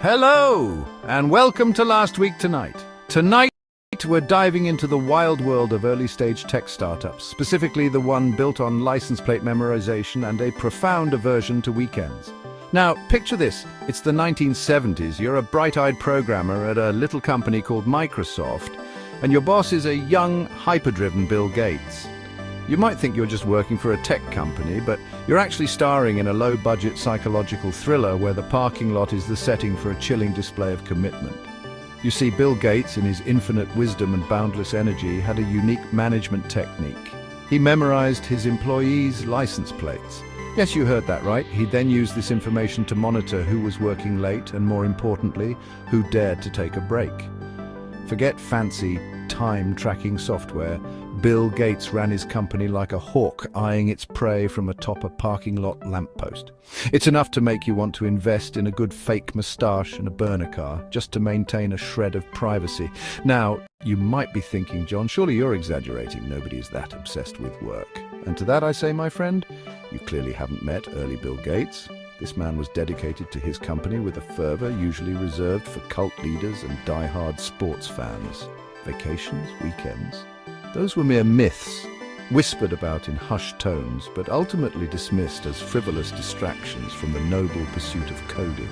Hello, and welcome to Last Week Tonight. Tonight, we're diving into the wild world of early-stage tech startups, specifically the one built on license plate memorization and a profound aversion to weekends. Now, picture this. It's the 1970s. You're a bright-eyed programmer at a little company called Microsoft, and your boss is a young, hyper-driven Bill Gates. You might think you're just working for a tech company, but you're actually starring in a low-budget psychological thriller where the parking lot is the setting for a chilling display of commitment. You see, Bill Gates, in his infinite wisdom and boundless energy, had a unique management technique. He memorized his employees' license plates. Yes, you heard that right. He then used this information to monitor who was working late and, more importantly, who dared to take a break. Forget fancy time-tracking software. Bill Gates ran his company like a hawk eyeing its prey from atop a parking lot lamppost. It's enough to make you want to invest in a good fake moustache and a burner car just to maintain a shred of privacy. Now, you might be thinking, John, surely you're exaggerating. Nobody is that obsessed with work. And to that I say, my friend, you clearly haven't met early Bill Gates. This man was dedicated to his company with a fervor usually reserved for cult leaders and die-hard sports fans. Vacations, weekends, those were mere myths, whispered about in hushed tones, but ultimately dismissed as frivolous distractions from the noble pursuit of coding.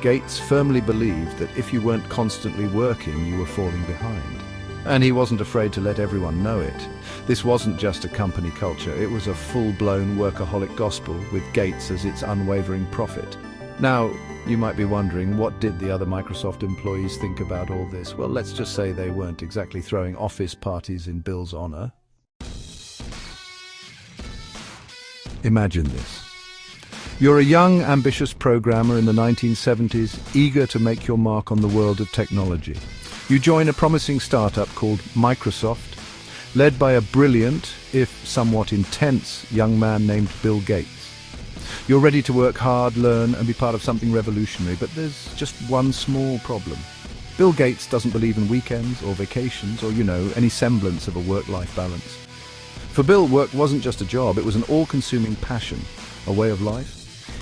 Gates firmly believed that if you weren't constantly working, you were falling behind. And he wasn't afraid to let everyone know it. This wasn't just a company culture, it was a full-blown workaholic gospel with Gates as its unwavering prophet. Now, you might be wondering, what did the other Microsoft employees think about all this? Well, let's just say they weren't exactly throwing office parties in Bill's honor. Imagine this. You're a young, ambitious programmer in the 1970s, eager to make your mark on the world of technology. You join a promising startup called Microsoft, led by a brilliant, if somewhat intense, young man named Bill Gates. You're ready to work hard, learn, and be part of something revolutionary, but there's just one small problem. Bill Gates doesn't believe in weekends or vacations or, any semblance of a work-life balance. For Bill, work wasn't just a job, it was an all-consuming passion, a way of life.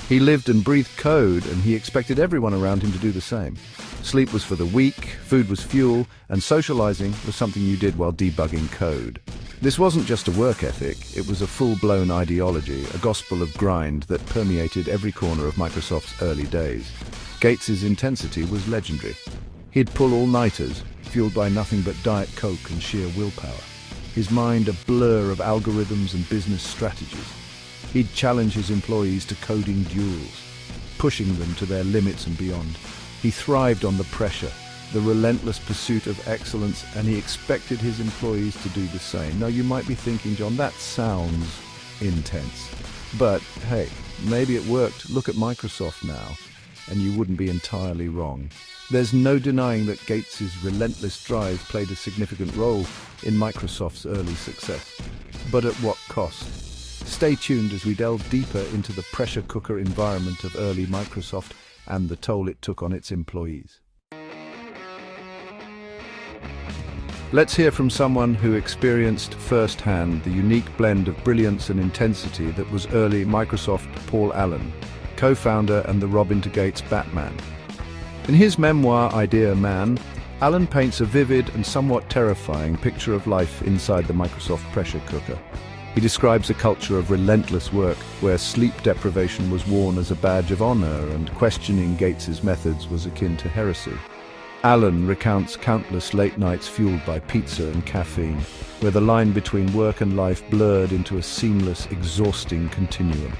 He lived and breathed code, and he expected everyone around him to do the same. Sleep was for the weak, food was fuel, and socializing was something you did while debugging code. This wasn't just a work ethic, it was a full-blown ideology, a gospel of grind that permeated every corner of Microsoft's early days. Gates's intensity was legendary. He'd pull all-nighters, fueled by nothing but Diet Coke and sheer willpower. His mind a blur of algorithms and business strategies. He'd challenge his employees to coding duels, pushing them to their limits and beyond. He thrived on the pressure, the relentless pursuit of excellence, and he expected his employees to do the same. Now, you might be thinking, John, that sounds intense. But, hey, maybe it worked. Look at Microsoft now, and you wouldn't be entirely wrong. There's no denying that Gates's relentless drive played a significant role in Microsoft's early success. But at what cost? Stay tuned as we delve deeper into the pressure cooker environment of early Microsoft and the toll it took on its employees. Let's hear from someone who experienced firsthand the unique blend of brilliance and intensity that was early Microsoft Paul Allen, co-founder and the Robin to Gates Batman. In his memoir, Idea Man, Allen paints a vivid and somewhat terrifying picture of life inside the Microsoft pressure cooker. He describes a culture of relentless work where sleep deprivation was worn as a badge of honor and questioning Gates's methods was akin to heresy. Allen recounts countless late nights fueled by pizza and caffeine, where the line between work and life blurred into a seamless, exhausting continuum.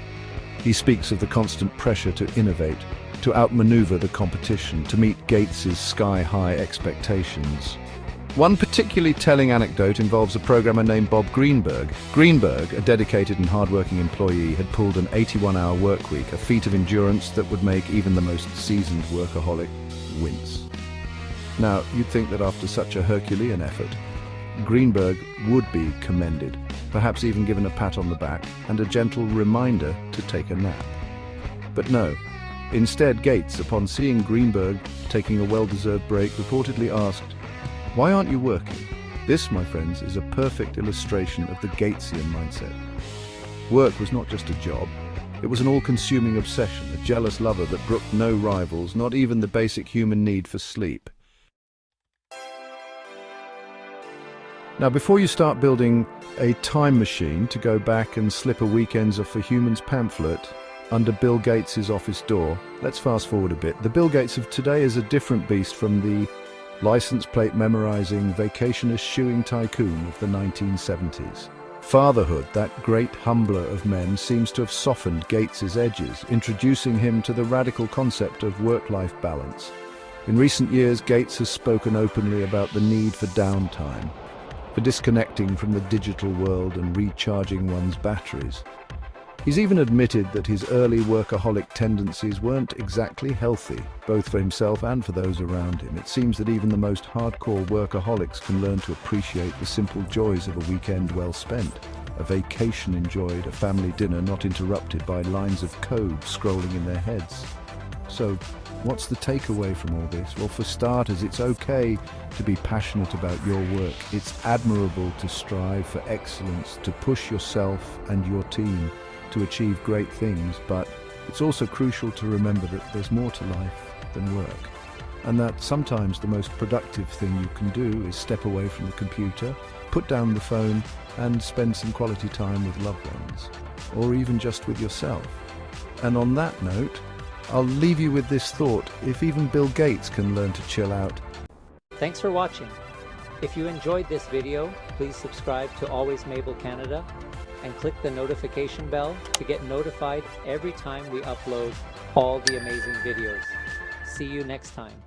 He speaks of the constant pressure to innovate, to outmaneuver the competition, to meet Gates's sky-high expectations. One particularly telling anecdote involves a programmer named Bob Greenberg. Greenberg, a dedicated and hard-working employee, had pulled an 81-hour work week, a feat of endurance that would make even the most seasoned workaholic wince. Now, you'd think that after such a Herculean effort, Greenberg would be commended, perhaps even given a pat on the back and a gentle reminder to take a nap. But no. Instead, Gates, upon seeing Greenberg taking a well-deserved break, reportedly asked, "Why aren't you working?" This, my friends, is a perfect illustration of the Gatesian mindset. Work was not just a job, It was an all-consuming obsession, a jealous lover that brooked no rivals, not even the basic human need for sleep. Now, before you start building a time machine to go back and slip a Weekends Are for Humans pamphlet under Bill Gates's office door, let's fast forward a bit. The Bill Gates of today is a different beast from the license plate memorizing, vacationist shoeing tycoon of the 1970s. Fatherhood, that great humbler of men, seems to have softened Gates's edges, introducing him to the radical concept of work-life balance. In recent years, Gates has spoken openly about the need for downtime, for disconnecting from the digital world and recharging one's batteries. He's even admitted that his early workaholic tendencies weren't exactly healthy, both for himself and for those around him. It seems that even the most hardcore workaholics can learn to appreciate the simple joys of a weekend well spent, a vacation enjoyed, a family dinner not interrupted by lines of code scrolling in their heads. So, what's the takeaway from all this? Well, for starters, it's okay to be passionate about your work. It's admirable to strive for excellence, to push yourself and your team to achieve great things, but it's also crucial to remember that there's more to life than work, and that sometimes the most productive thing you can do is step away from the computer, put down the phone, and spend some quality time with loved ones, or even just with yourself. And on that note, I'll leave you with this thought: if even Bill Gates can learn to chill out. Thanks for watching. If you enjoyed this video, please subscribe to Always Mabel Canada and click the notification bell to get notified every time we upload all the amazing videos. See you next time.